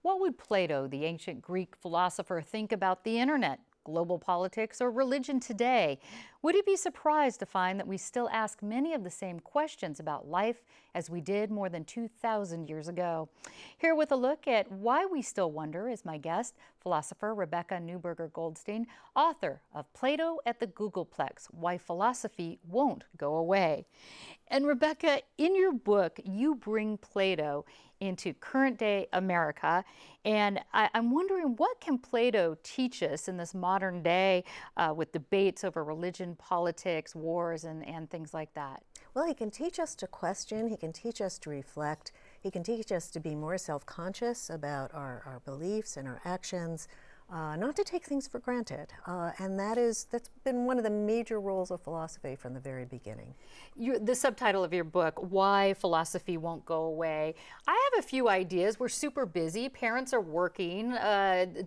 What would Plato, the ancient Greek philosopher, think about the internet, global politics, or religion today? Would he be surprised to find that we still ask many of the same questions about life as we did more than 2,000 years ago? Here with a look at why we still wonder is my guest, philosopher Rebecca Newberger Goldstein, author of Plato at the Googleplex, Why Philosophy Won't Go Away. And Rebecca, in your book, you bring Plato into current day America. And I'm wondering, what can Plato teach us in this modern day with debates over religion, politics, wars, and things like that? Well, he can teach us to question, he can teach us to reflect, he can teach us to be more self-conscious about our beliefs and our actions, not to take things for granted. And that's been one of the major roles of philosophy from the very beginning. The subtitle of your book, Why Philosophy Won't Go Away. I have a few ideas. We're super busy. Parents are working,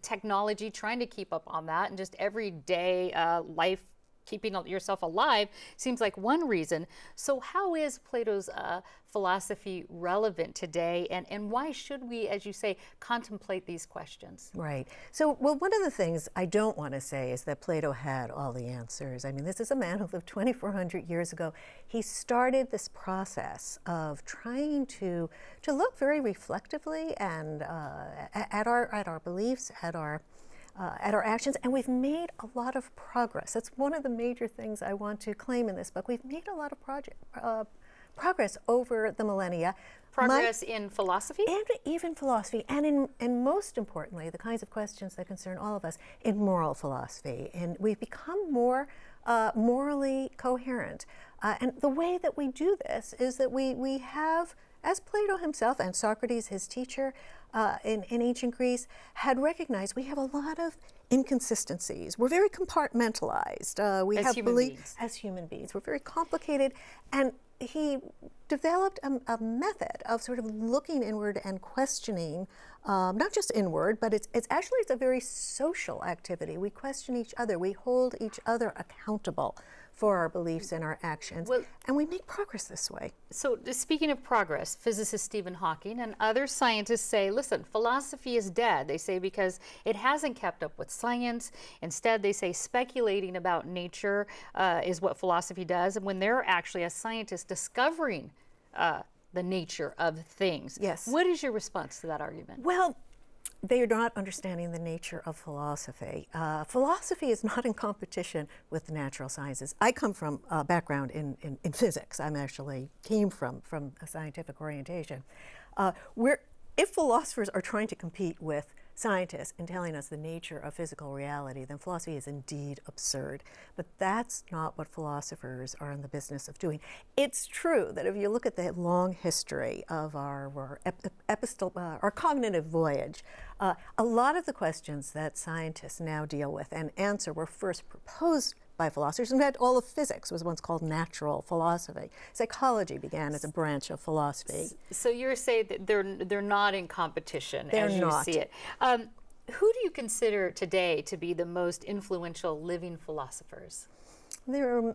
technology, trying to keep up on that, and just everyday life, keeping yourself alive seems like one reason. So how is Plato's philosophy relevant today, and why should we, as you say, contemplate these questions? Right. So, well, one of the things I don't want to say is that Plato had all the answers. I mean, this is a man who lived 2,400 years ago. He started this process of trying to look very reflectively and at our beliefs, at our actions, and we've made a lot of progress. That's one of the major things I want to claim in this book. We've made a lot of progress over the millennia. Progress in philosophy? And even philosophy, and most importantly, the kinds of questions that concern all of us in moral philosophy. And we've become more morally coherent. And the way that we do this is that we have, as Plato himself and Socrates, his teacher in ancient Greece, had recognized, we have a lot of inconsistencies. We're very compartmentalized. As human beings. We're very complicated. And he developed a method of sort of looking inward and questioning, not just inward, but it's a very social activity. We question each other. We hold each other accountable for our beliefs and our actions, and we make progress this way. So speaking of progress, physicist Stephen Hawking and other scientists say, listen, philosophy is dead. They say because it hasn't kept up with science. Instead, they say speculating about nature is what philosophy does, and when they're actually, as scientists, discovering the nature of things. Yes. What is your response to that argument? Well, they are not understanding the nature of philosophy. Philosophy is not in competition with the natural sciences. I come from a background in physics. I'm actually came from a scientific orientation. If philosophers are trying to compete with scientists in telling us the nature of physical reality, then philosophy is indeed absurd. But that's not what philosophers are in the business of doing. It's true that if you look at the long history of our cognitive voyage, a lot of the questions that scientists now deal with and answer were first proposed by philosophers. In fact, all of physics was once called natural philosophy. Psychology began as a branch of philosophy. So you're saying that they're not in competition as you see it. Who do you consider today to be the most influential living philosophers? Let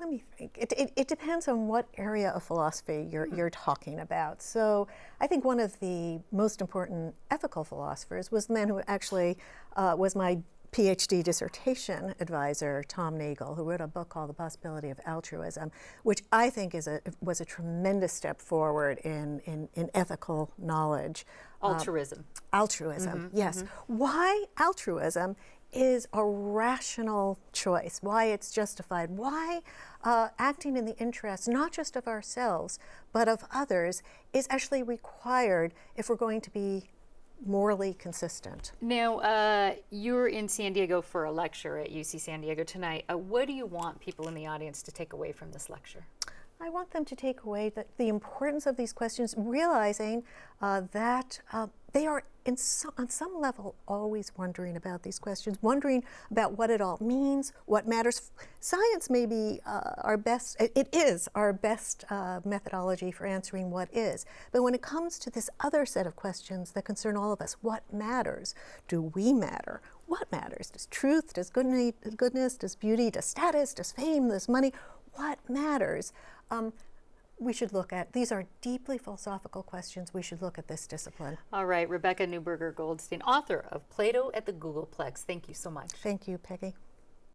me think. It depends on what area of philosophy you're talking about. So I think one of the most important ethical philosophers was the man who actually was my PhD dissertation advisor, Tom Nagel, who wrote a book called The Possibility of Altruism, which I think was a tremendous step forward in ethical knowledge. Altruism. Altruism, yes. Why altruism is a rational choice, why it's justified, why acting in the interest not just of ourselves but of others is actually required if we're going to be morally consistent. Now, you're in San Diego for a lecture at UC San Diego tonight. What do you want people in the audience to take away from this lecture? I want them to take away the importance of these questions, realizing that they are on some level always wondering about these questions, wondering about what it all means, what matters. Science may be it is our best methodology for answering what is. But when it comes to this other set of questions that concern all of us, what matters? Do we matter? What matters? Does truth, does goodness, does beauty, does status, does fame, does money? What matters? we should look at. These are deeply philosophical questions. We should look at this discipline. All right, Rebecca Newberger Goldstein, author of Plato at the Googleplex. Thank you so much. Thank you, Peggy.